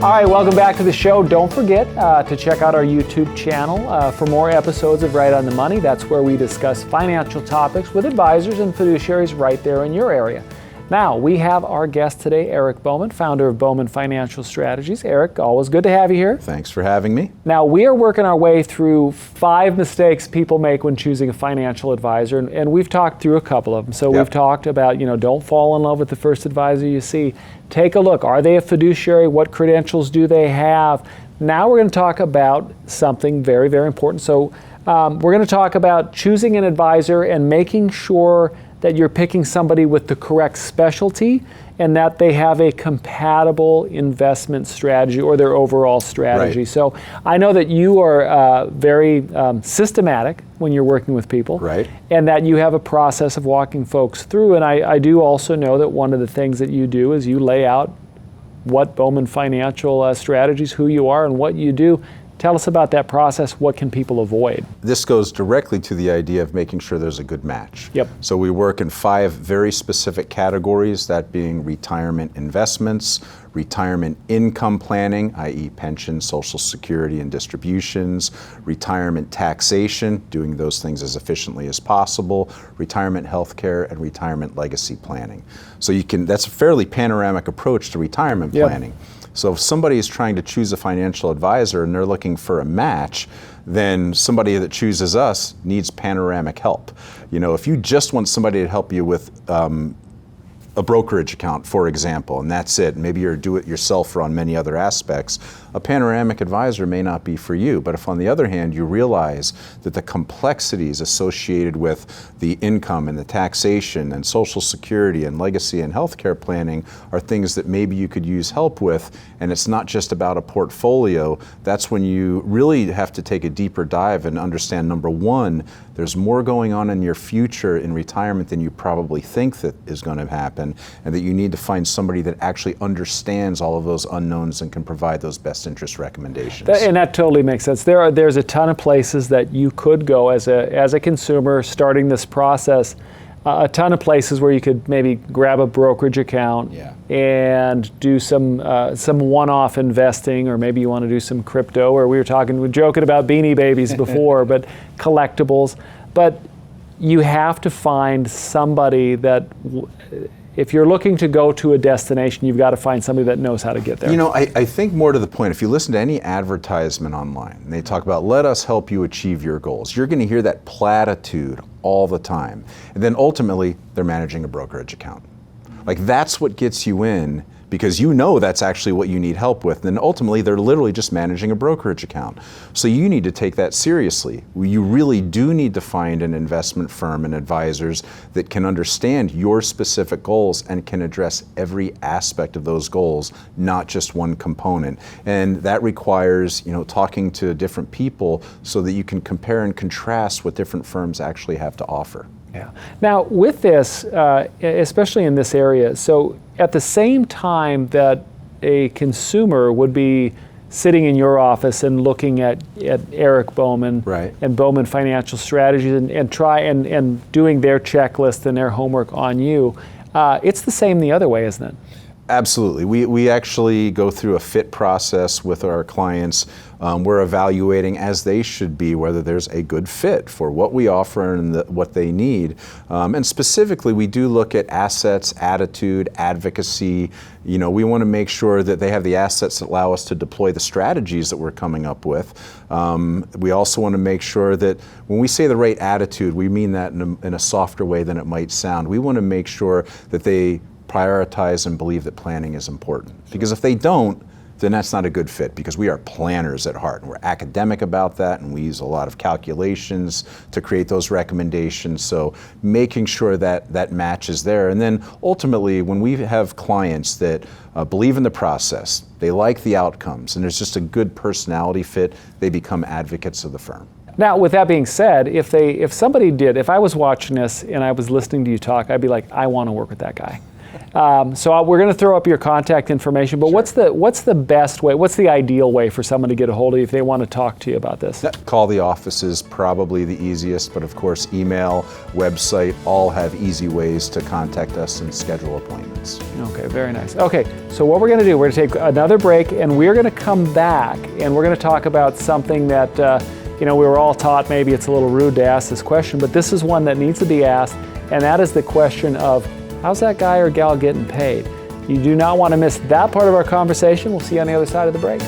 All right, welcome back to the show. Don't forget to check out our YouTube channel for more episodes of Right on the Money. That's where we discuss financial topics with advisors and fiduciaries right there in your area. Now, we have our guest today, Erik Bowman, founder of Bowman Financial Strategies. Erik, always good to have you here. Thanks for having me. Now, we are working our way through 5 mistakes people make when choosing a financial advisor, and we've talked through a couple of them. So We've talked about, don't fall in love with the first advisor you see. Take a look. Are they a fiduciary? What credentials do they have? Now we're going to talk about something very, very important. So we're going to talk about choosing an advisor and making sure that you're picking somebody with the correct specialty and that they have a compatible investment strategy or their overall strategy. Right. So I know that you are very systematic when you're working with people, right, and that you have a process of walking folks through. And I do also know that one of the things that you do is you lay out what Bowman Financial Strategies, who you are and what you do. Tell us about that process. What can people avoid? This goes directly to the idea of making sure there's a good match. Yep. So we work in 5 very specific categories, that being retirement investments, retirement income planning, i.e. pension, Social Security, and distributions, retirement taxation, doing those things as efficiently as possible, retirement healthcare, and retirement legacy planning. So that's a fairly panoramic approach to retirement planning. So if somebody is trying to choose a financial advisor and they're looking for a match, then somebody that chooses us needs panoramic help. If you just want somebody to help you with a brokerage account, for example, and that's it, maybe you're a do-it-yourselfer on many other aspects, a panoramic advisor may not be for you. But if on the other hand you realize that the complexities associated with the income and the taxation and Social Security and legacy and healthcare planning are things that maybe you could use help with, and it's not just about a portfolio, that's when you really have to take a deeper dive and understand, number one, there's more going on in your future in retirement than you probably think that is going to happen, and that you need to find somebody that actually understands all of those unknowns and can provide those best interest recommendations. And that totally makes sense. There's a ton of places that you could go as a consumer starting this process. A ton of places where you could maybe grab a brokerage account and do some one-off investing, or maybe you want to do some crypto, or we're joking about Beanie Babies before, but collectibles. But you have to find somebody that, if you're looking to go to a destination, you've got to find somebody that knows how to get there. I think more to the point, if you listen to any advertisement online, and they talk about, let us help you achieve your goals, you're going to hear that platitude all the time. And then ultimately, they're managing a brokerage account. Like, that's what gets you in, because that's actually what you need help with. And then ultimately, they're literally just managing a brokerage account. So you need to take that seriously. You really do need to find an investment firm and advisors that can understand your specific goals and can address every aspect of those goals, not just one component. And that requires, talking to different people so that you can compare and contrast what different firms actually have to offer. Yeah. Now, with this, especially in this area, so at the same time that a consumer would be sitting in your office and looking at Erik Bowman and Bowman Financial Strategies and doing their checklist and their homework on you, it's the same the other way, isn't it? Absolutely. We actually go through a fit process with our clients. We're evaluating, as they should be, whether there's a good fit for what we offer and what they need. And specifically, we do look at assets, attitude, advocacy. We want to make sure that they have the assets that allow us to deploy the strategies that we're coming up with. We also want to make sure that when we say the right attitude, we mean that in a softer way than it might sound. We want to make sure that they prioritize and believe that planning is important. Because if they don't, then that's not a good fit, because we are planners at heart, and we're academic about that, and we use a lot of calculations to create those recommendations. So making sure that that match is there. And then ultimately, when we have clients that believe in the process, they like the outcomes, and there's just a good personality fit, they become advocates of the firm. Now, with that being said, if I was watching this and I was listening to you talk, I'd be like, I want to work with that guy. So we're going to throw up your contact information, but Sure. what's the best way, what's the ideal way for someone to get a hold of you if they want to talk to you about this? Call the office is probably the easiest, but of course email, website, all have easy ways to contact us and schedule appointments. Okay, very nice. Okay, so what we're going to do, we're going to take another break, and we're going to come back, and we're going to talk about something that we were all taught maybe it's a little rude to ask this question, but this is one that needs to be asked, and that is the question of how's that guy or gal getting paid? You do not want to miss that part of our conversation. We'll see you on the other side of the break.